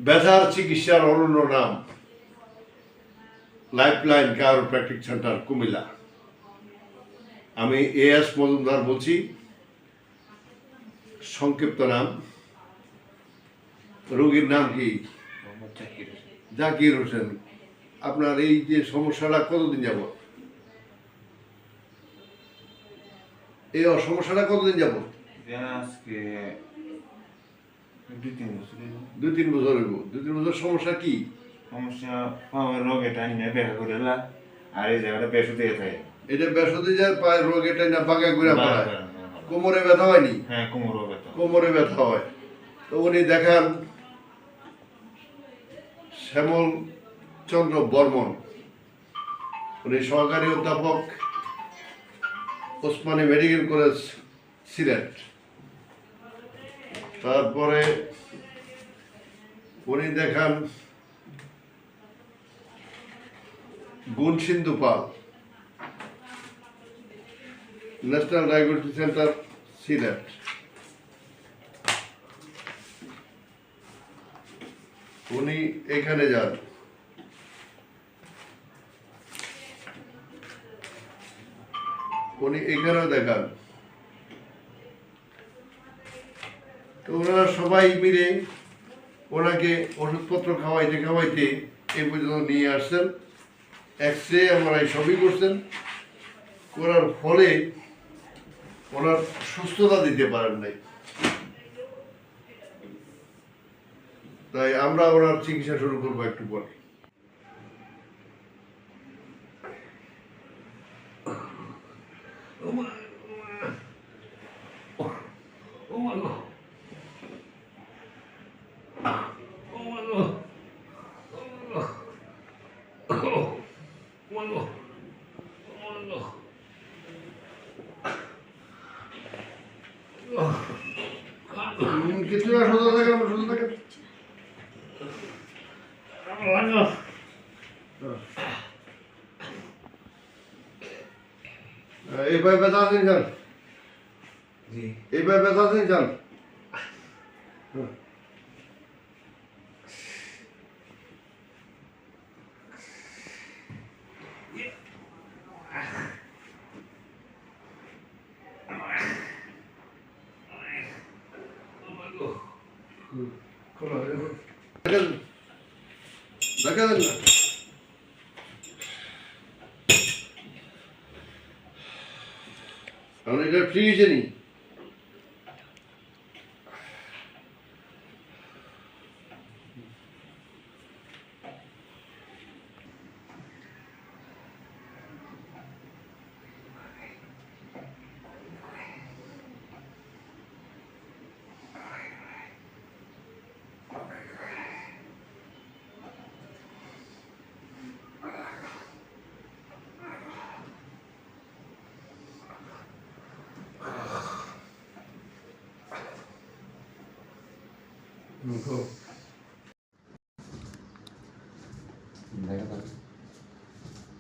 ব্যথার চিকিৎসার অনন্য নাম লাইফলাইন কায়োপ্র্যাকটিক সেন্টার কুমিল্লা। আমি এএস মজুমদার বলছি, সংক্ষিপ্ত নাম। রোগীর নাম কি? জাকির হোসেন। আপনার এই যে সমস্যাটা কতদিন যাব? এই সমস্যাটা কতদিন যাব? আজকে 2-3 বছর। 2-3 বছর হইব। 2-3 বছর সমস্যা কি? সমস্যা পাওয়ার রোগ এটা নিয়ে দেখা করে আর এই জায়গাটা বেশ দিয়ে থাকে। এটা বেসতে যায়, পায়ের রোগ এটা না বাঁকা ঘুরে পড়ায়। কোমরে ব্যথা হয়নি? হ্যাঁ, কোমরে ব্যথা। কোমরে ব্যথা হয়। তো উনি দেখান শ্যামল চন্দ্র বর্মন, উনি সহকারী অধ্যাপক ওসমানী মেডিকেল কলেজ সিলেট। তারপরে উনি দেখান গুণসিন্ধু পাল, ন্যাশনাল ডায়াবেটিস সেন্টার সিলেট। উনি এখানে যান। উনি এখানেও দেখান। তো ওনারা সবাই মিলে ওনাকে ওষুধপত্র খাওয়াইতে এই পর্যন্ত নিয়ে আসছেন। এক্স-রে এমআরআই সবই করছেন, করার ফলে ওনার সুস্থতা দিতে পারেন নাই। তাই আমরা ওনার চিকিৎসা শুরু করবো একটু পরে। কিছু না, সোজা থাকেন, সোজা থাকেন। এইভাবে ব্যথা আছেন যান, এইভাবে ব্যথা আছেন যান। দেখা দেন না। কারণ এটা ফ্রি হয়েছে নি।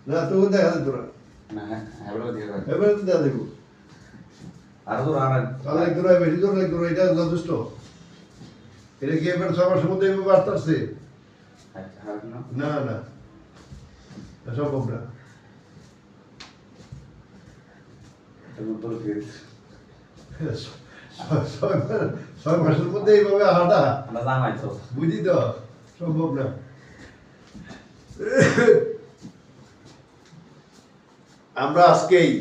না তো দেখা যেত না, এবারে তো দেখা দেখো। অনেক দূর বেশি দূর লাগতো, এটা যথেষ্ট। এটা কি এবার 6 মাসের মধ্যে বাড়তে আসছে? না না, সম্ভব না। 6 মাসের মধ্যে এইভাবে হাঁটা বুঝি তো সম্ভব না। আমরা আজকেই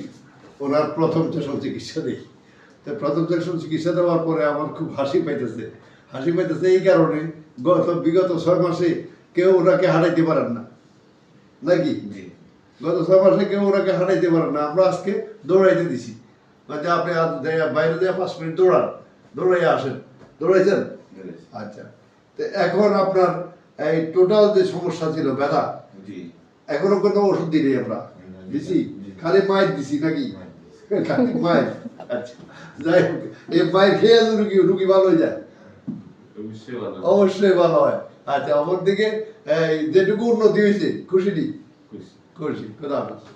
ওনার প্রথম সেশন চিকিৎসা দিই। তো প্রথম সেশন চিকিৎসা দেওয়ার পরে আমার খুব হাসি পাইতেছে এই কারণে বিগত 6 মাসে কেউ ওনাকে হারাইতে পারেন না, নাকি? গত 6 মাসে কেউ ওনাকে হারাইতে পারেন না। আমরা আজকে দৌড়াইতে দিছি, মানে আপনি বাইরে দিয়ে 5 মিনিট দৌড়াইয়া আসেন। দৌড়াইছেন? আচ্ছা। তো এখন আপনার এই টোটাল যে সমস্যা ছিল ব্যথা, এখনো কোনো ওষুধ দিই নেই আমরা, দিছি খালি মায়ের দিছি নাকি? খালি মায়ের। আচ্ছা, যাই হোক, এই মায়ের খেয়ে রুগী ভালো হয়ে যায়, অবশ্যই ভালো হয়। আচ্ছা, অপর দিকে যেটুকু উন্নতি হয়েছে খুশি, কথা